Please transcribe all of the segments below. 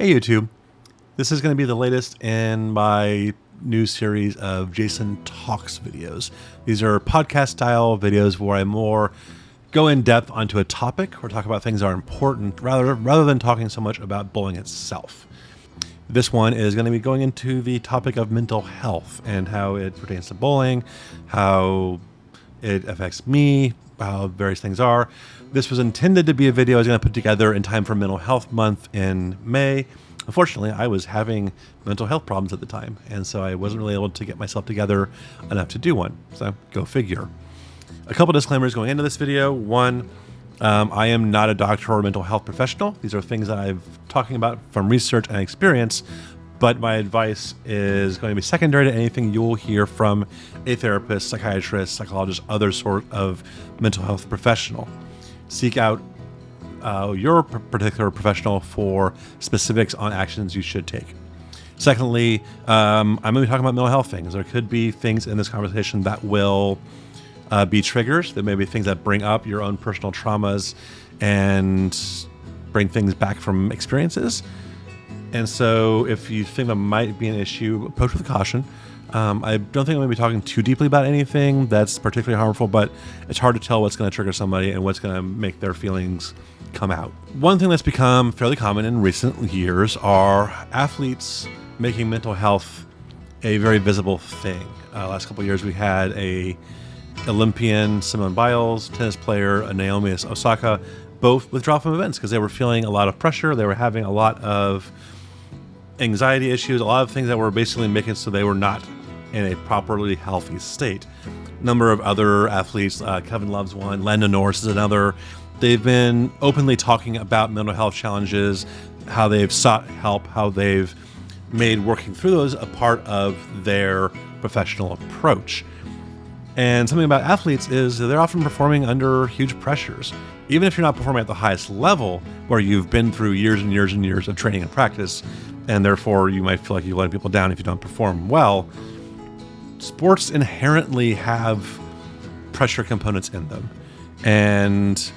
Hey YouTube, this is going to be the latest in my new series of Jason Talks videos. These are podcast style videos where I more go in depth onto a topic or talk about things that are important rather than talking so much about bullying itself. This one is going to be going into the topic of mental health and how it pertains to bullying, how it affects me, how various things are. This was intended to be a video I was going to put together in time for Mental Health Month in May. Unfortunately, I was having mental health problems at the time, and so I wasn't really able to get myself together enough to do one. So go figure. A couple disclaimers going into this video. One, I am not a doctor or mental health professional. These are things that I'm talking about from research and experience, but my advice is going to be secondary to anything you will hear from a therapist, psychiatrist, psychologist, other sort of mental health professional. Seek out your particular professional for specifics on actions you should take. Secondly, I'm going to be talking about mental health things. There could be things in this conversation that will be triggers. There may be things that bring up your own personal traumas and bring things back from experiences. And so if you think that might be an issue, approach with caution. I don't think I'm going to be talking too deeply about anything that's particularly harmful, but it's hard to tell what's going to trigger somebody and what's going to make their feelings come out. One thing that's become fairly common in recent years are athletes making mental health a very visible thing. Last couple of years, we had a Olympian, Simone Biles, tennis player, Naomi Osaka, both withdraw from events because they were feeling a lot of pressure. They were having a lot of anxiety issues, a lot of things that were basically making so they were not in a properly healthy state. A number of other athletes, Kevin Love's one, Lando Norris is another. They've been openly talking about mental health challenges, how they've sought help, how they've made working through those a part of their professional approach. And something about athletes is they're often performing under huge pressures. Even if you're not performing at the highest level, where you've been through years and years and years of training and practice, and therefore you might feel like you're letting people down if you don't perform well, sports inherently have pressure components in them. And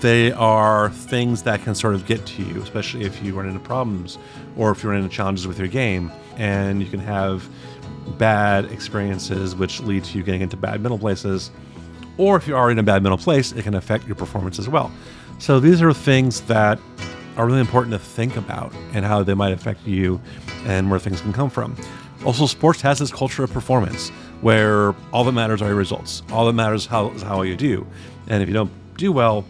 they are things that can sort of get to you, especially if you run into problems or if you run into challenges with your game. And you can have bad experiences which lead to you getting into bad mental places. Or if you're already in a bad mental place, it can affect your performance as well. So these are things that are really important to think about and how they might affect you and where things can come from. Also, sports has this culture of performance where all that matters are your results. All that matters is how you do. And if you don't do well,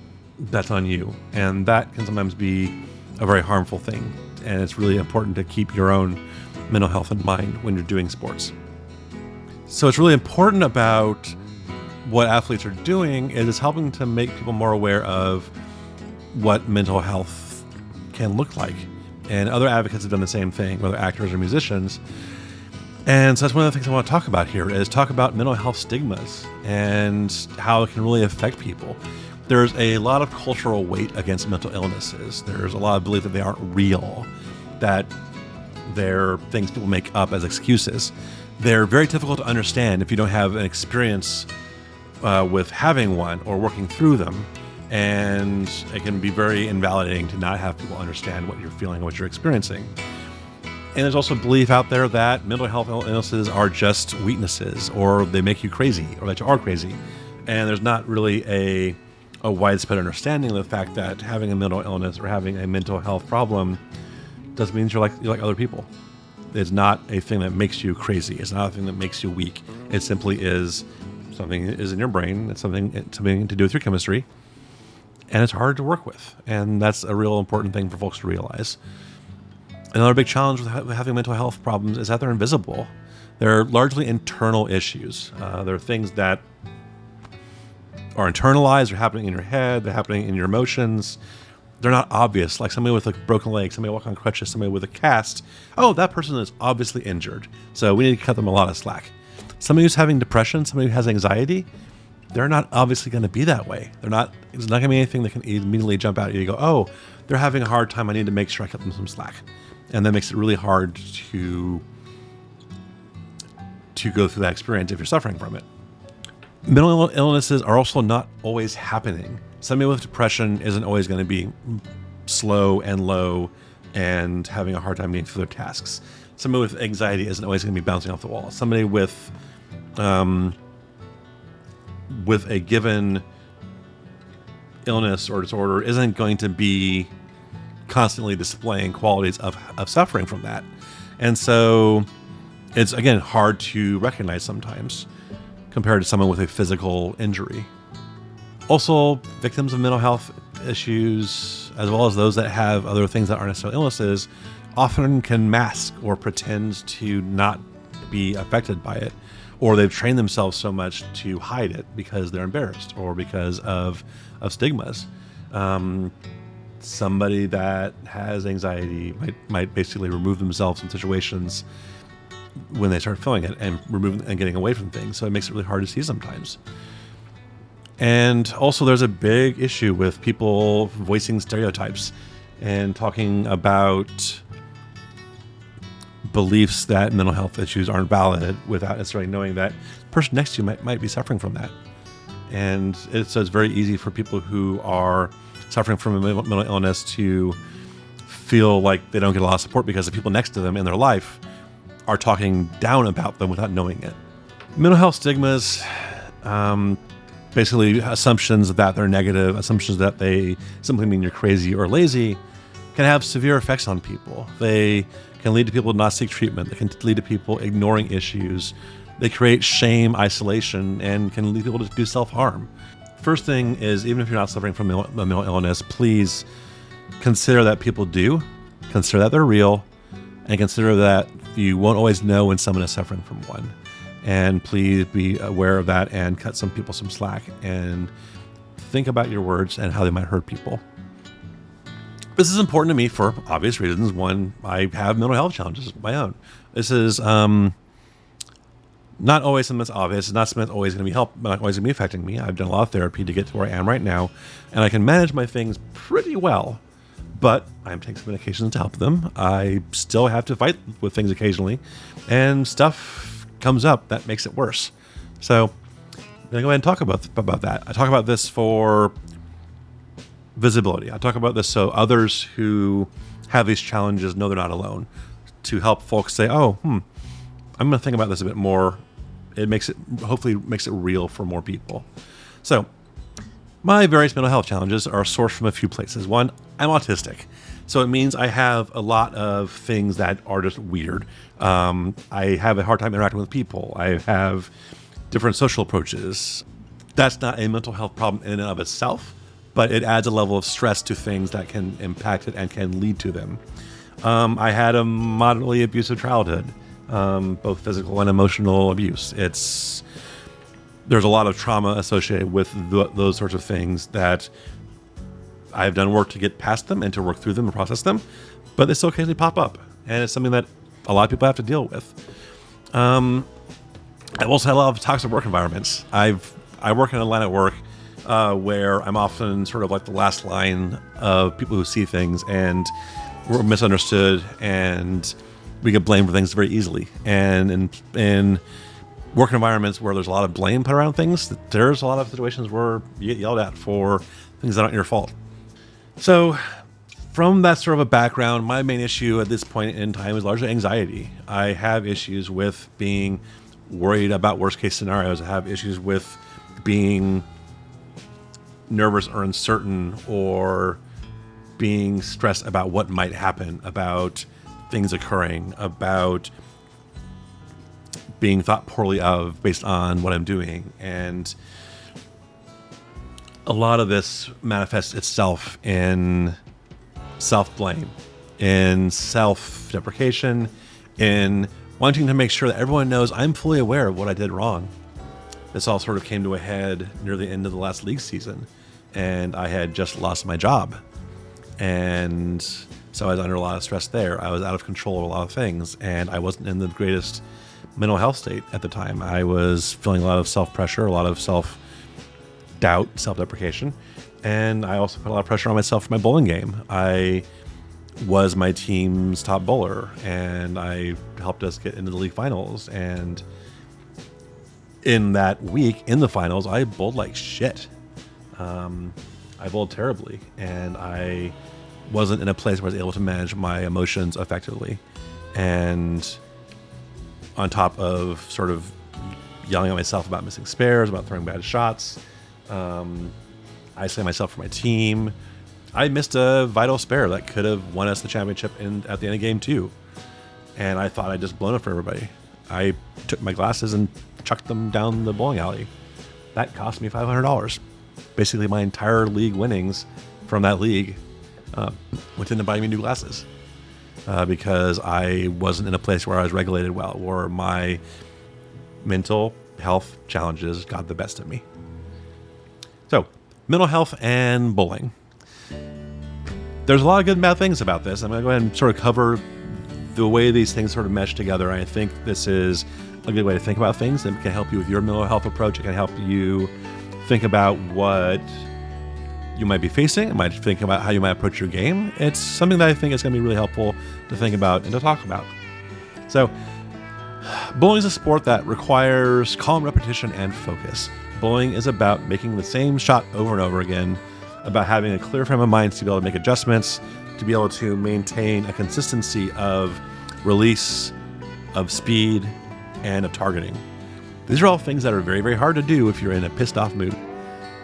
that's on you. And that can sometimes be a very harmful thing. And it's really important to keep your own mental health in mind when you're doing sports. So it's really important about what athletes are doing is helping to make people more aware of what mental health can look like. And other advocates have done the same thing, whether actors or musicians. And so that's one of the things I want to talk about here is talk about mental health stigmas and how it can really affect people. There's a lot of cultural weight against mental illnesses. There's a lot of belief that they aren't real, that they're things people make up as excuses. They're very difficult to understand if you don't have an experience with having one or working through them. And it can be very invalidating to not have people understand what you're feeling and what you're experiencing. And there's also belief out there that mental health illnesses are just weaknesses, or they make you crazy, or that you are crazy. And there's not really a widespread understanding of the fact that having a mental illness or having a mental health problem doesn't mean you're like other people. It's not a thing that makes you crazy. It's not a thing that makes you weak. It simply is something that is in your brain. It's something to do with your chemistry. And it's hard to work with. And that's a real important thing for folks to realize. Another big challenge with having mental health problems is that they're invisible. They're largely internal issues. They're things that are internalized, they're happening in your head, they're happening in your emotions. They're not obvious, like somebody with a broken leg, somebody walking on crutches, somebody with a cast. Oh, that person is obviously injured. So we need to cut them a lot of slack. Somebody who's having depression, somebody who has anxiety, they're not obviously going to be that way. It's not going to be anything that can immediately jump out at you and go, oh, they're having a hard time. I need to make sure I cut them some slack. And that makes it really hard to go through that experience if you're suffering from it. Mental illnesses are also not always happening. Somebody with depression isn't always going to be slow and low and having a hard time getting through their tasks. Somebody with anxiety isn't always going to be bouncing off the wall. Somebody with a given illness or disorder isn't going to be constantly displaying qualities of suffering from that. And so it's, again, hard to recognize sometimes compared to someone with a physical injury. Also, victims of mental health issues, as well as those that have other things that aren't necessarily illnesses, often can mask or pretend to not be affected by it, or they've trained themselves so much to hide it because they're embarrassed or because of stigmas. Somebody that has anxiety might basically remove themselves from situations when they start feeling it and getting away from things. So it makes it really hard to see sometimes. And also there's a big issue with people voicing stereotypes and talking about beliefs that mental health issues aren't valid without necessarily knowing that the person next to you might be suffering from that. And so it's very easy for people who are suffering from a mental illness to feel like they don't get a lot of support because the people next to them in their life are talking down about them without knowing it. Mental health stigmas, basically assumptions that they're negative, assumptions that they simply mean you're crazy or lazy, can have severe effects on people. They can lead to people to not seek treatment. They can lead to people ignoring issues. They create shame, isolation, and can lead people to do self-harm. First thing is, even if you're not suffering from a mental illness, please consider that people do, consider that they're real, and consider that you won't always know when someone is suffering from one. And please be aware of that and cut some people some slack and think about your words and how they might hurt people. This is important to me for obvious reasons. One, I have mental health challenges of my own. This is not always something that's obvious. It's not something that's always going to be not always going to be affecting me. I've done a lot of therapy to get to where I am right now, and I can manage my things pretty well. But I'm taking some medications to help them. I still have to fight with things occasionally, and stuff comes up that makes it worse. So I'm going to go ahead and talk about that. I talk about this for visibility. I talk about this so others who have these challenges know they're not alone, to help folks say, oh, I'm going to think about this a bit more. It hopefully makes it real for more people. So my various mental health challenges are sourced from a few places. One, I'm autistic. So it means I have a lot of things that are just weird. I have a hard time interacting with people. I have different social approaches. That's not a mental health problem in and of itself, but it adds a level of stress to things that can impact it and can lead to them. I had a moderately abusive childhood, both physical and emotional abuse. There's a lot of trauma associated with those sorts of things that I've done work to get past them and to work through them and process them, but they still occasionally pop up, and it's something that a lot of people have to deal with. I've also had a lot of toxic work environments. I work in a line of work where I'm often sort of like the last line of people who see things, and we're misunderstood, and we get blamed for things very easily. And in work environments where there's a lot of blame put around things, there's a lot of situations where you get yelled at for things that aren't your fault. So from that sort of a background, my main issue at this point in time is largely anxiety. I have issues with being worried about worst case scenarios. I have issues with being nervous or uncertain, or being stressed about what might happen, about things occurring, about being thought poorly of based on what I'm doing. And a lot of this manifests itself in self-blame, in self-deprecation, in wanting to make sure that everyone knows I'm fully aware of what I did wrong. This all sort of came to a head near the end of the last league season, and I had just lost my job. And so I was under a lot of stress there. I was out of control of a lot of things, and I wasn't in the greatest mental health state at the time. I was feeling a lot of self-pressure, a lot of self-doubt, self-deprecation, and I also put a lot of pressure on myself for my bowling game. I was my team's top bowler, and I helped us get into the league finals. And in that week, in the finals, I bowled like shit. I bowled terribly, and I wasn't in a place where I was able to manage my emotions effectively. And on top of sort of yelling at myself about missing spares, about throwing bad shots, isolating myself from my team, I missed a vital spare that could have won us the championship at the end of game 2. And I thought I'd just blown it for everybody. I took my glasses and chucked them down the bowling alley. That cost me $500. Basically, my entire league winnings from that league went into buying me new glasses because I wasn't in a place where I was regulated well, where my mental health challenges got the best of me. So, mental health and bowling. There's a lot of good and bad things about this. I'm going to go ahead and sort of cover the way these things sort of mesh together. I think this is a good way to think about things. It can help you with your mental health approach. It can help you think about what you might be facing. It might think about how you might approach your game. It's something that I think is going to be really helpful to think about and to talk about. So, bowling is a sport that requires calm repetition and focus. Bowling is about making the same shot over and over again, about having a clear frame of mind to be able to make adjustments, to be able to maintain a consistency of release, of speed, and of targeting. These are all things that are very, very hard to do if you're in a pissed off mood.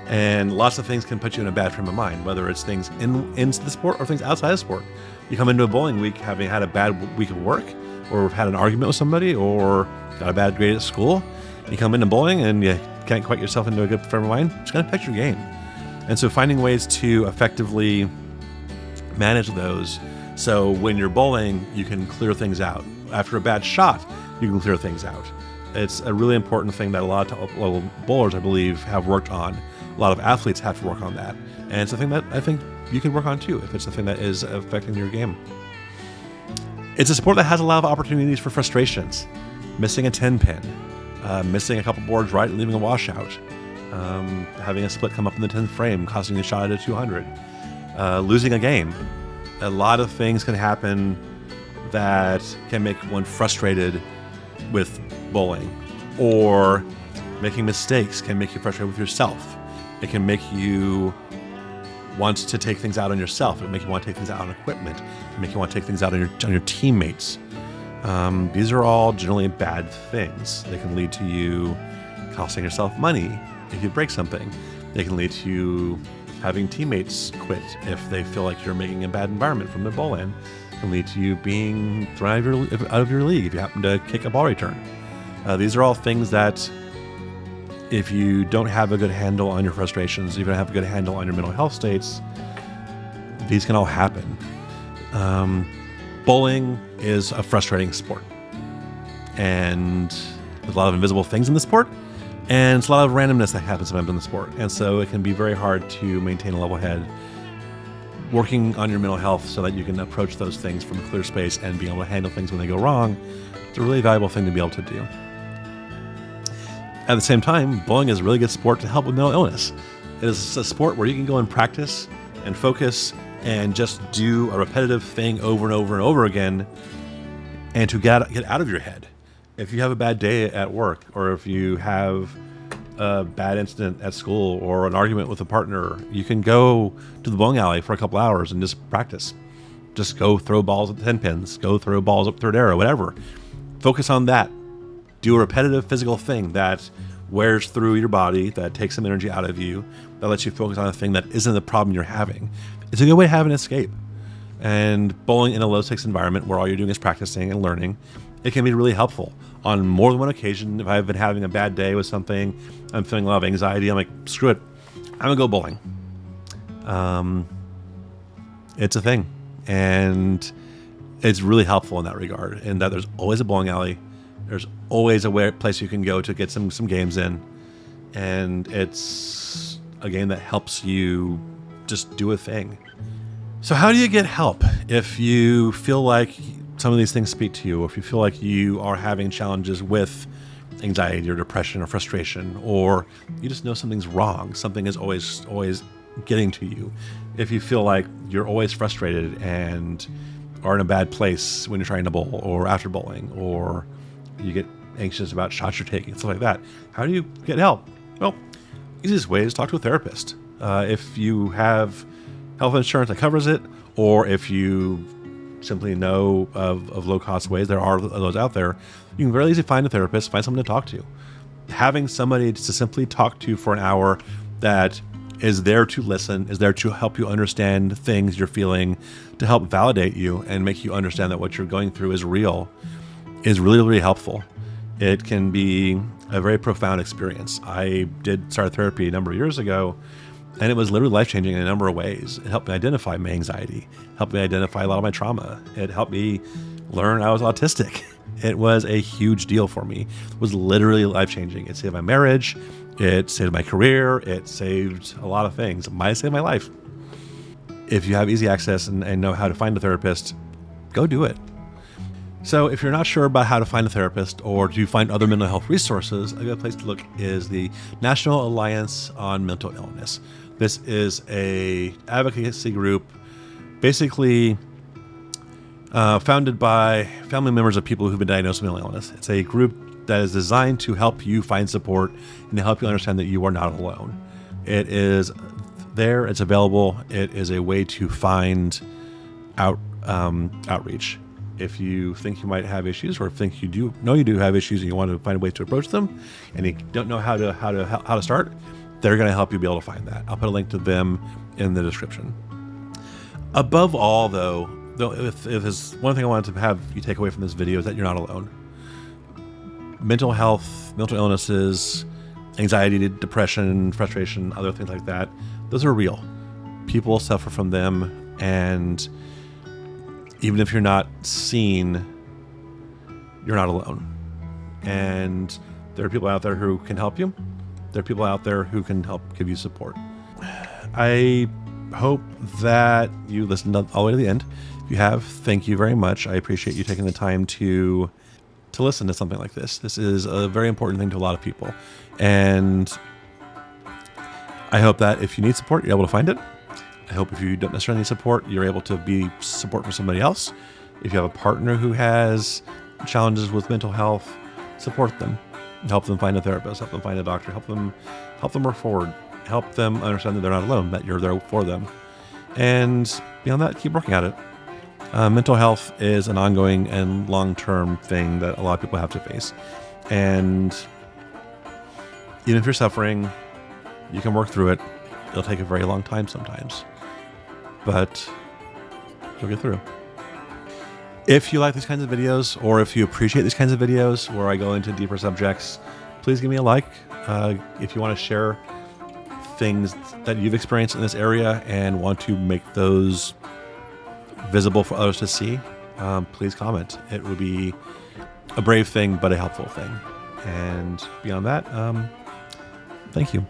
And lots of things can put you in a bad frame of mind, whether it's things into the sport or things outside of sport. You come into a bowling week having had a bad week of work, or had an argument with somebody, or got a bad grade at school. You come into bowling and you can't quite get yourself into a good frame of mind. It's going to affect your game. And so finding ways to effectively manage those, so when you're bowling, you can clear things out. After a bad shot, you can clear things out. It's a really important thing that a lot of bowlers, I believe, have worked on. A lot of athletes have to work on that. And it's a thing that I think you can work on too, if it's a thing that is affecting your game. It's a sport that has a lot of opportunities for frustrations. Missing a 10 pin, missing a couple boards right and leaving a washout, having a split come up in the 10th frame, costing you a shot at a 200, losing a game. A lot of things can happen that can make one frustrated with bowling, or making mistakes can make you frustrated with yourself. It can make you want to take things out on yourself. It can make you want to take things out on equipment. It can make you want to take things out on your teammates. These are all generally bad things. They can lead to you costing yourself money if you break something. They can lead to you having teammates quit if they feel like you're making a bad environment from the bowl in. It can lead to you being thrown out of your league if you happen to kick a ball return. These are all things that, if you don't have a good handle on your frustrations, if you don't have a good handle on your mental health states, these can all happen. Bowling is a frustrating sport, and there's a lot of invisible things in the sport, and it's a lot of randomness that happens sometimes in the sport, and so it can be very hard to maintain a level head. Working on your mental health so that you can approach those things from a clear space and being able to handle things when they go wrong, it's a really valuable thing to be able to do. At the same time, bowling is a really good sport to help with mental illness. It is a sport where you can go and practice and focus and just do a repetitive thing over and over and over again, and to get out of your head. If you have a bad day at work, or if you have a bad incident at school or an argument with a partner, you can go to the bowling alley for a couple hours and just practice. Just go throw balls at the 10 pins, go throw balls up third arrow, whatever. Focus on that. Do a repetitive physical thing that wears through your body, that takes some energy out of you, that lets you focus on a thing that isn't the problem you're having. It's a good way to have an escape. And bowling in a low-stakes environment where all you're doing is practicing and learning, it can be really helpful. On more than one occasion, if I've been having a bad day with something, I'm feeling a lot of anxiety, I'm like, screw it, I'm gonna go bowling. It's a thing. And it's really helpful in that regard, in that there's always a bowling alley. There's always a place you can go to get some games in. And it's a game that helps you just do a thing. So how do you get help if you feel like some of these things speak to you, or if you feel like you are having challenges with anxiety or depression or frustration, or you just know something's wrong, something is always getting to you? If you feel like you're always frustrated and are in a bad place when you're trying to bowl or after bowling, or you get anxious about shots you're taking, stuff like that, how do you get help? Well, easiest way is talk to a therapist. If you have health insurance that covers it, or if you simply know of low-cost ways, there are those out there, you can very easily find a therapist, find someone to talk to. Having somebody to simply talk to for an hour that is there to listen, is there to help you understand things you're feeling, to help validate you and make you understand that what you're going through is real, is really, really helpful. It can be a very profound experience. I did start therapy a number of years ago, and it was literally life-changing in a number of ways. It helped me identify my anxiety, helped me identify a lot of my trauma. It helped me learn I was autistic. It was a huge deal for me. It was literally life-changing. It saved my marriage. It saved my career. It saved a lot of things. It might have saved my life. If you have easy access and know how to find a therapist, go do it. So if you're not sure about how to find a therapist or to find other mental health resources, a good place to look is the National Alliance on Mental Illness. This is a advocacy group basically founded by family members of people who've been diagnosed with mental illness. It's a group that is designed to help you find support and to help you understand that you are not alone. It is there, it's available, it is a way to find outreach. If you think you might have issues, or think you do have issues and you want to find a way to approach them, and you don't know how to start, they're going to help you be able to find that. I'll put a link to them in the description. Above all, though, if there's one thing I wanted to have you take away from this video is that you're not alone. Mental health, mental illnesses, anxiety, depression, frustration, other things like that, those are real. People suffer from them, and even if you're not seen, you're not alone. And there are people out there who can help you. There are people out there who can help give you support. I hope that you listened all the way to the end. If you have, thank you very much. I appreciate you taking the time to listen to something like this. This is a very important thing to a lot of people. And I hope that if you need support, you're able to find it. I hope if you don't necessarily need support, you're able to be support for somebody else. If you have a partner who has challenges with mental health, support them. Help them find a therapist, help them find a doctor, help them work forward, help them understand that they're not alone, that you're there for them. And beyond that, keep working at it. Mental health is an ongoing and long-term thing that a lot of people have to face. And even if you're suffering, you can work through it. It'll take a very long time sometimes, but you'll get through. If you like these kinds of videos, or if you appreciate these kinds of videos where I go into deeper subjects, please give me a like. If you want to share things that you've experienced in this area and want to make those visible for others to see, please comment. It would be a brave thing, but a helpful thing. And beyond that, thank you.